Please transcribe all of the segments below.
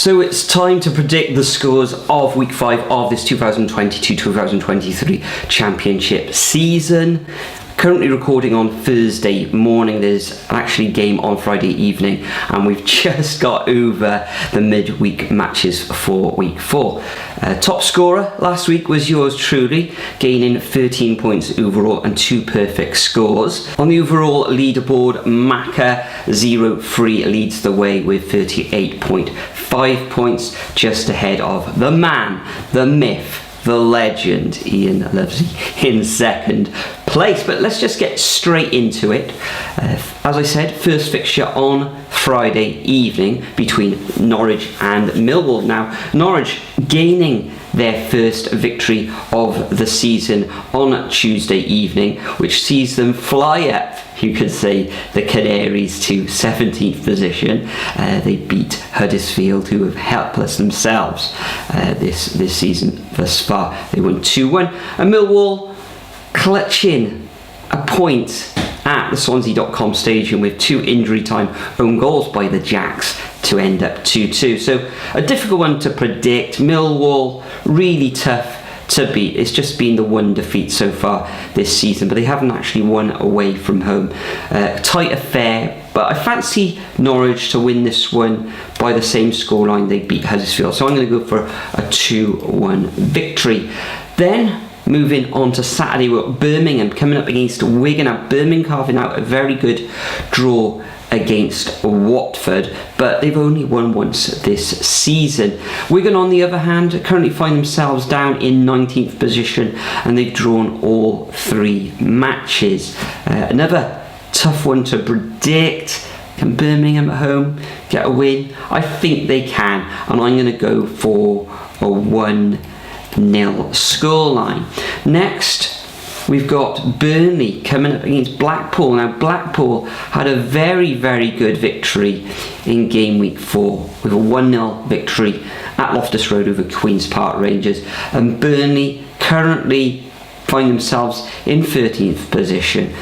So it's time to predict the scores of Week 5 of this 2022-2023 Championship season. Currently recording on Thursday morning. There's actually a game on Friday evening, and we've just got over the midweek matches for Week 4. Top scorer last week was yours truly, gaining 13 points overall and 2 perfect scores. On the overall leaderboard, Macca 03 leads the way with 38.5 points, just ahead of the man, the myth, the legend, Ian Lovesey, in second place. But let's just get straight into it. As I said, first fixture on Friday evening between Norwich and Millwall. Now, Norwich gaining their first victory of the season on Tuesday evening, which sees them fly up, you could say, the Canaries to 17th position. They beat Huddersfield, who have helpless themselves this season thus far. They won 2-1. And Millwall clutching a point at the Swansea.com stadium with 2 injury time own goals by the Jacks to end up 2-2. So a difficult one to predict. Millwall really tough to beat. It's just been the one defeat so far this season, but they haven't actually won away from home. Tight affair, but I fancy Norwich to win this one by the same scoreline they beat Huddersfield. So I'm going to go for a 2-1 victory. Then moving on to Saturday, we've got Birmingham coming up against Wigan. Now, Birmingham carving out a very good draw against Watford, but they've only won once this season. Wigan, on the other hand, currently find themselves down in 19th position, and they've drawn all 3 matches. Another tough one to predict. Can Birmingham at home get a win? I think they can, and I'm going to go for a 1-0 scoreline. Next, we've got Burnley coming up against Blackpool. Now, Blackpool had a very, very good victory in game week 4 with a 1-0 victory at Loftus Road over Queen's Park Rangers. And Burnley currently find themselves in 13th position,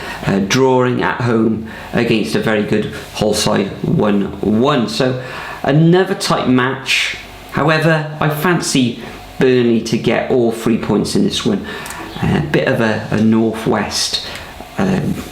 drawing at home against a very good Hull side 1-1. So another tight match. However, I fancy Burnley to get all 3 points in this one. A bit of a northwest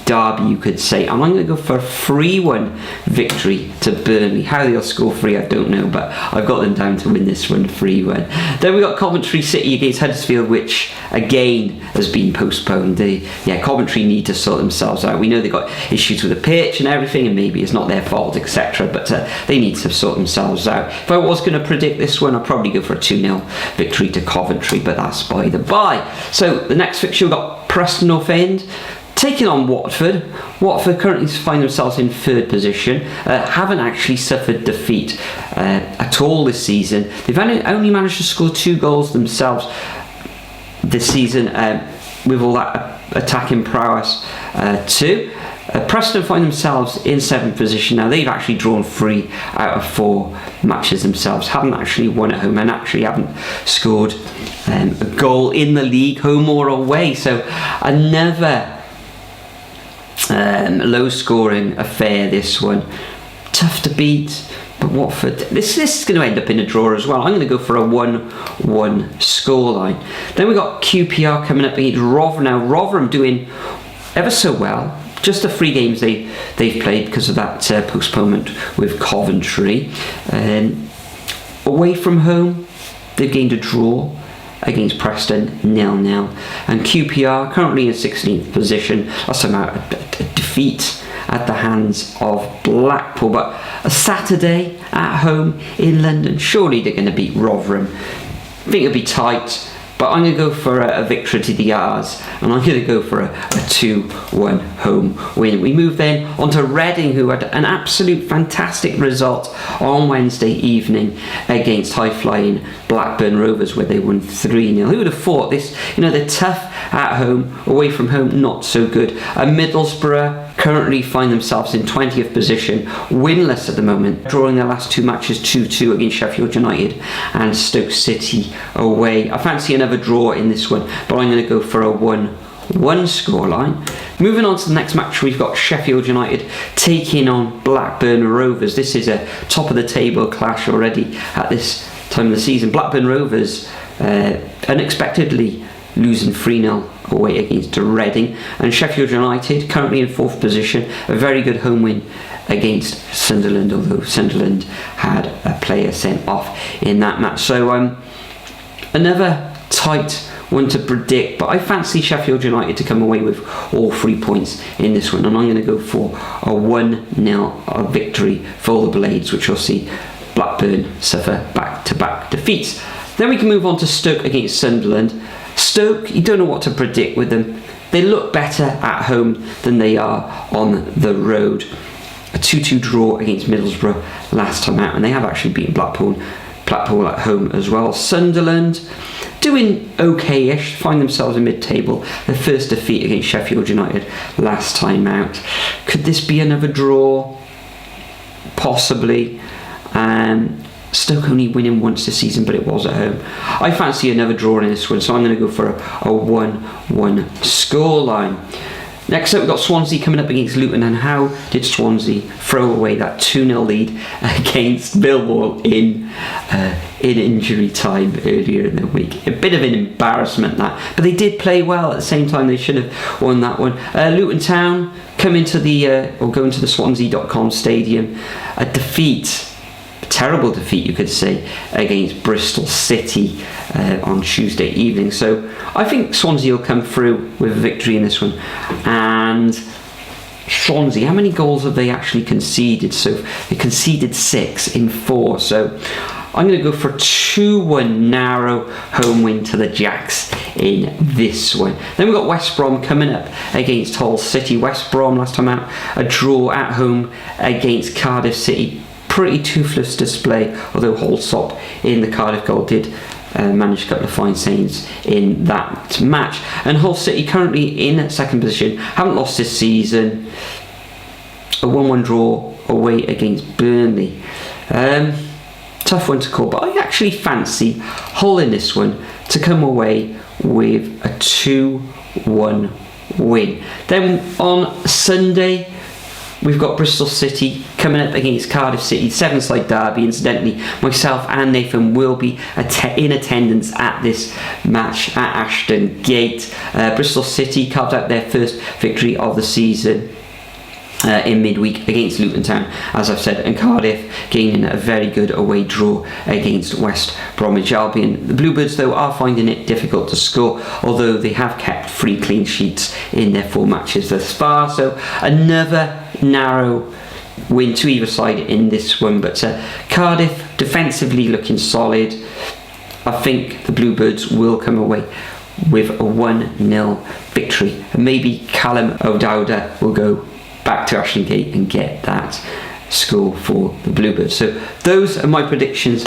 derby, you could say, and I'm going to go for a 3-1 victory to Burnley. How they'll score 3, I don't know, but I've got them down to win this one 3-1. Then we got Coventry City against Huddersfield, which again has been postponed. Coventry need to sort themselves out. We know they've got issues with the pitch and everything, and maybe it's not their fault, etc., but they need to sort themselves out. If I was going to predict this one, I'd probably go for a 2-0 victory to Coventry, but that's by the by. So the next fixture, we've got Preston North End taking on Watford. Watford currently find themselves in 3rd position, haven't actually suffered defeat at all this season. They've only managed to score 2 goals themselves this season with all that attacking prowess too. Preston find themselves in 7th position. Now, they've actually drawn 3 out of 4 matches themselves, haven't actually won at home, and actually haven't scored a goal in the league, home or away. So another low scoring affair, this one. Tough to beat, but Watford, this is going to end up in a draw as well. I'm going to go for a 1-1 scoreline. Then we got QPR coming up against Rotherham. Now, Rotherham doing ever so well. Just the 3 games they've played because of that postponement with Coventry. Away from home, they've gained a draw against Preston 0-0, and QPR currently in 16th position. That's a defeat at the hands of Blackpool, but a Saturday at home in London, surely they're going to beat Rotherham. I think it'll be tight, but I'm going to go for a victory to the R's, and I'm going to go for a 2-1 home win. We move then on to Reading, who had an absolute fantastic result on Wednesday evening against high-flying Blackburn Rovers, where they won 3-0. Who would have thought this? They're tough at home, away from home not so good. And Middlesbrough currently find themselves in 20th position, winless at the moment, drawing their last 2 matches 2-2 against Sheffield United and Stoke City away. I fancy another draw in this one, but I'm going to go for a 1-1 scoreline. Moving on to the next match, we've got Sheffield United taking on Blackburn Rovers. This is a top of the table clash already at this time of the season. Blackburn Rovers unexpectedly losing 3-0 away against Reading, and Sheffield United currently in 4th position, a very good home win against Sunderland, although Sunderland had a player sent off in that match. So another tight one to predict, but I fancy Sheffield United to come away with all 3 points in this one, and I'm going to go for a 1-0 victory for the Blades, which will see Blackburn suffer back-to-back defeats. Then we can move on to Stoke against Sunderland. Stoke, you don't know what to predict with them. They look better at home than they are on the road. A 2-2 draw against Middlesbrough last time out, and they have actually beaten Blackpool at home as well. Sunderland doing okay-ish, find themselves in mid-table. Their first defeat against Sheffield United last time out. Could this be another draw? Possibly. Stoke only winning once this season, but it was at home. I fancy another draw in this one, so I'm going to go for a 1-1 scoreline. Next up, we've got Swansea coming up against Luton, and how did Swansea throw away that 2-0 lead against Millwall in injury time earlier in the week? A bit of an embarrassment, that, but they did play well at the same time. They should have won that one. Luton Town come into go into the Swansea.com stadium. A defeat. Terrible defeat, you could say, against Bristol City on Tuesday evening. So I think Swansea will come through with a victory in this one. And Swansea, how many goals have they actually conceded? So they conceded 6 in 4. So I'm going to go for a 2-1 narrow home win to the Jacks in this one. Then we've got West Brom coming up against Hull City. West Brom last time out, a draw at home against Cardiff City. Pretty toothless display, although Holsop in the Cardiff goal did manage a couple of fine saves in that match. And Hull City currently in 2nd position, haven't lost this season. A 1-1 draw away against Burnley. Tough one to call, but I actually fancy Hull in this one to come away with a 2-1 win. Then on Sunday, we've got Bristol City coming up against Cardiff City, Severn Side derby. Incidentally, myself and Nathan will be in attendance at this match at Ashton Gate. Bristol City carved out their first victory of the season in midweek against Luton Town, as I've said, and Cardiff gaining a very good away draw against West Bromwich Albion. The Bluebirds, though, are finding it difficult to score, although they have kept 3 clean sheets in their 4 matches thus far. So another narrow win to either side in this one, but Cardiff defensively looking solid. I think the Bluebirds will come away with a 1-0 victory, and maybe Callum O'Dowda will go back to Ashton Gate and get that score for the Bluebirds. So those are my predictions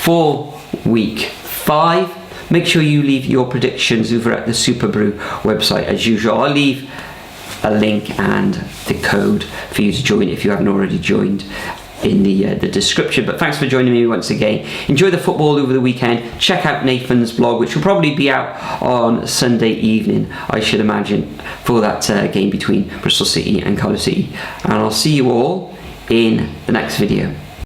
for week 5. Make sure you leave your predictions over at the Superbrew website as usual. I'll leave a link and the code for you to join if you haven't already joined in the description. But thanks for joining me once again. Enjoy the football over the weekend. Check out Nathan's blog, which will probably be out on Sunday evening, I should imagine, for that game between Bristol City and Cardiff City. And I'll see you all in the next video.